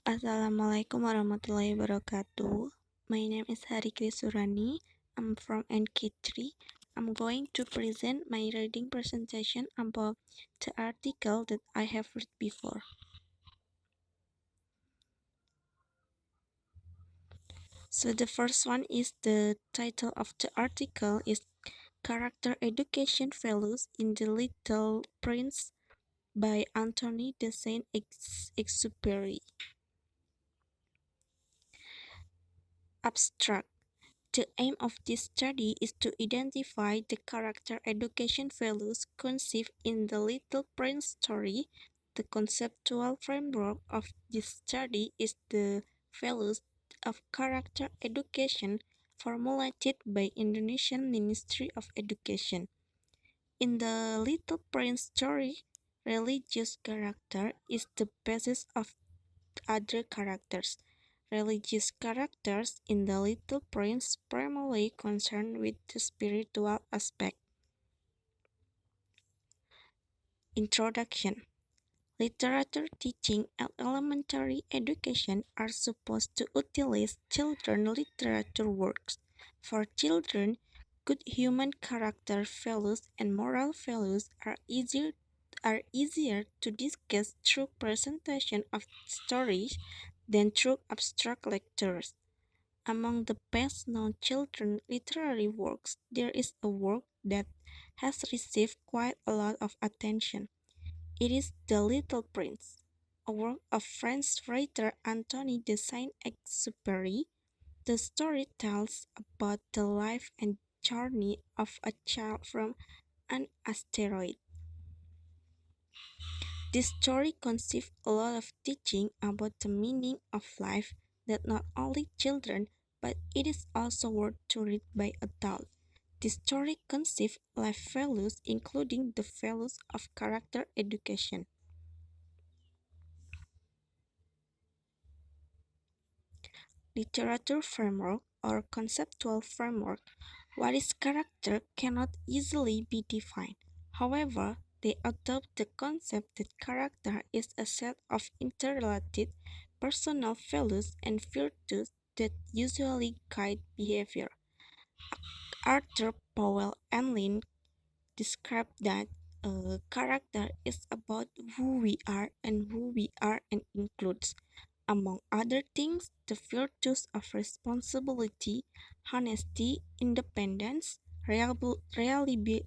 Assalamualaikum warahmatullahi wabarakatuh. My name is Hari Krisurani. I'm from NK3. I'm going to present my reading presentation about the article that I have read before. So the first one is the title of the article is Character Education Values in the Little Prince by Anthony de Saint-Exupéry. Abstract. The aim of this study is to identify the character education values conceived in the Little Prince story. The conceptual framework of this study is the values of character education formulated by Indonesian Ministry of Education. In the Little Prince story, religious character is the basis of other characters. Religious characters in The Little Prince primarily concerned with the spiritual aspect. Introduction. Literature teaching and elementary education are supposed to utilize children's literature works. For children, good human character values and moral values are easier to discuss through presentation of stories than through abstract lectures. Among the best-known children's literary works, there is a work that has received quite a lot of attention. It is The Little Prince, a work of French writer Anthony de Saint-Exupéry. The story tells about the life and journey of a child from an asteroid. This story conceived a lot of teaching about the meaning of life that not only children, but it is also worth to read by adults. This story conceived life values, including the values of character education. Literature framework or conceptual framework. What is character cannot easily be defined. However, they adopt the concept that character is a set of interrelated personal values and virtues that usually guide behavior. Arthur Powell Enlin described that character is about who we are and includes, among other things, the virtues of responsibility, honesty, independence, reliability,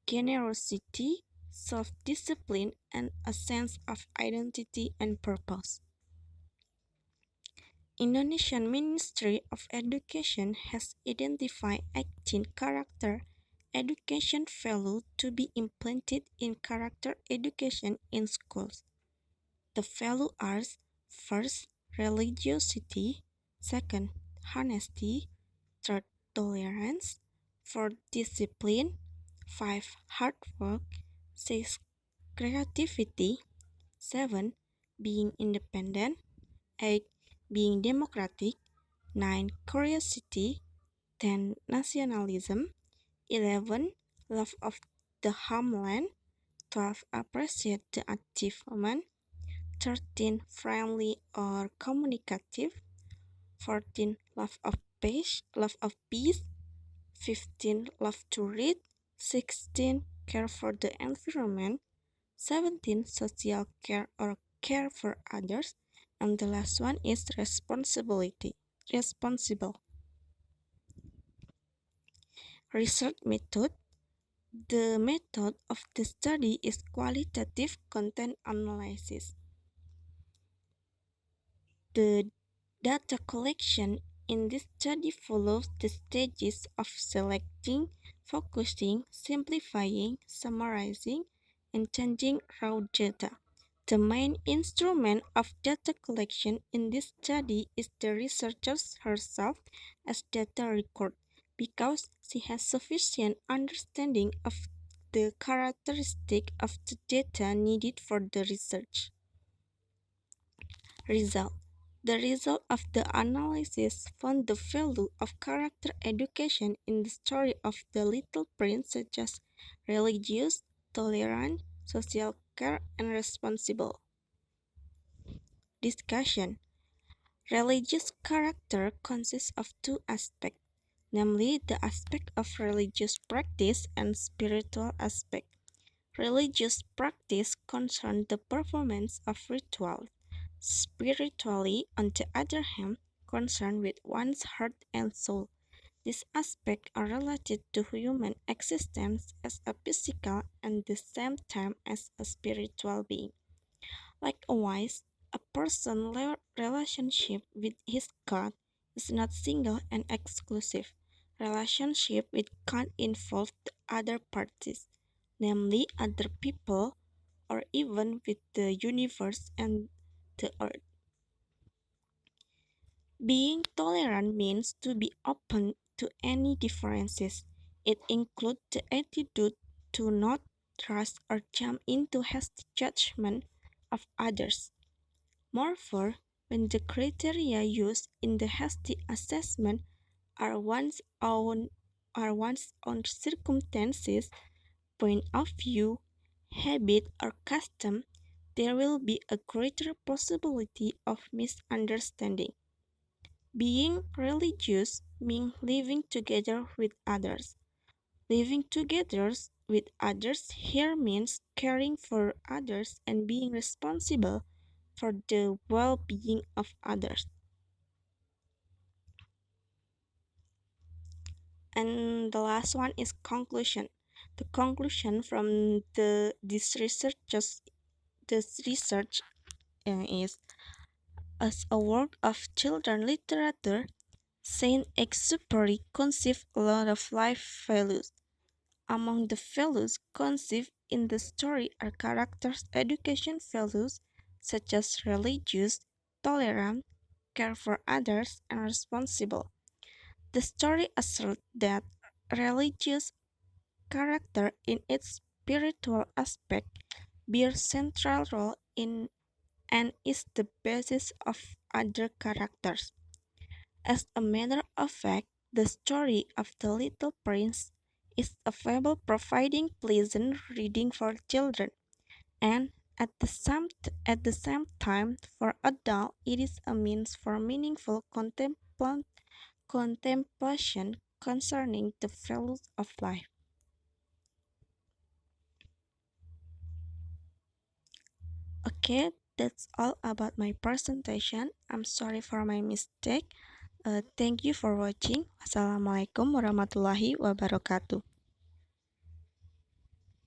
generosity, self-discipline, and a sense of identity and purpose. Indonesian Ministry of Education has identified 18 character education values to be implanted in character education in schools. The values are: first, religiosity; second, honesty; third, tolerance; fourth, discipline; five, hard work; six, creativity; seven, being independent; eight, being democratic; nine, curiosity; 10, nationalism; 11, love of the homeland; 12, appreciate the achievement; 13, friendly or communicative; 14, love of peace; 15, love to read; 16, care for the environment; 17, social care or care for others; and the last one is responsible. Research method. The method of the study is qualitative content analysis. The data collection in this study follows the stages of selecting, focusing, simplifying, summarizing, and changing raw data. The main instrument of data collection in this study is the researcher herself as data record, because she has sufficient understanding of the characteristic of the data needed for the research. Result. The result of the analysis found the value of character education in the story of The Little Prince, such as religious, tolerant, social care, and responsible. discussion. Religious character consists of two aspects, namely the aspect of religious practice and spiritual aspect. Religious practice concerns the performance of rituals. Spiritually, on the other hand, concerned with one's heart and soul. These aspects are related to human existence as a physical and the same time as a spiritual being. Likewise, a person's relationship with his God is not single and exclusive. Relationship with God involves the other parties, namely other people or even with the universe and the earth. Being tolerant means to be open to any differences. It includes the attitude to not trust or jump into hasty judgment of others. Moreover, when the criteria used in the hasty assessment are one's own circumstances, point of view, habit, or custom, there will be a greater possibility of misunderstanding. Being religious means living together with others. Living together with others here means caring for others and being responsible for the well being of others. And the last one is conclusion. The conclusion from this research is as a work of children literature, Saint Exupéry conceived a lot of life values. Among the values conceived in the story are characters' education values such as religious, tolerant, care for others, and responsible. The story asserts that religious character in its spiritual aspect bears central role in and is the basis of other characters. As a matter of fact, the story of the Little Prince is a fable providing pleasant reading for children, and at the same time, for adults, it is a means for meaningful contemplation concerning the values of life. Okay, that's all about my presentation. I'm sorry for my mistake. Thank you for watching. Wassalamualaikum warahmatullahi wabarakatuh.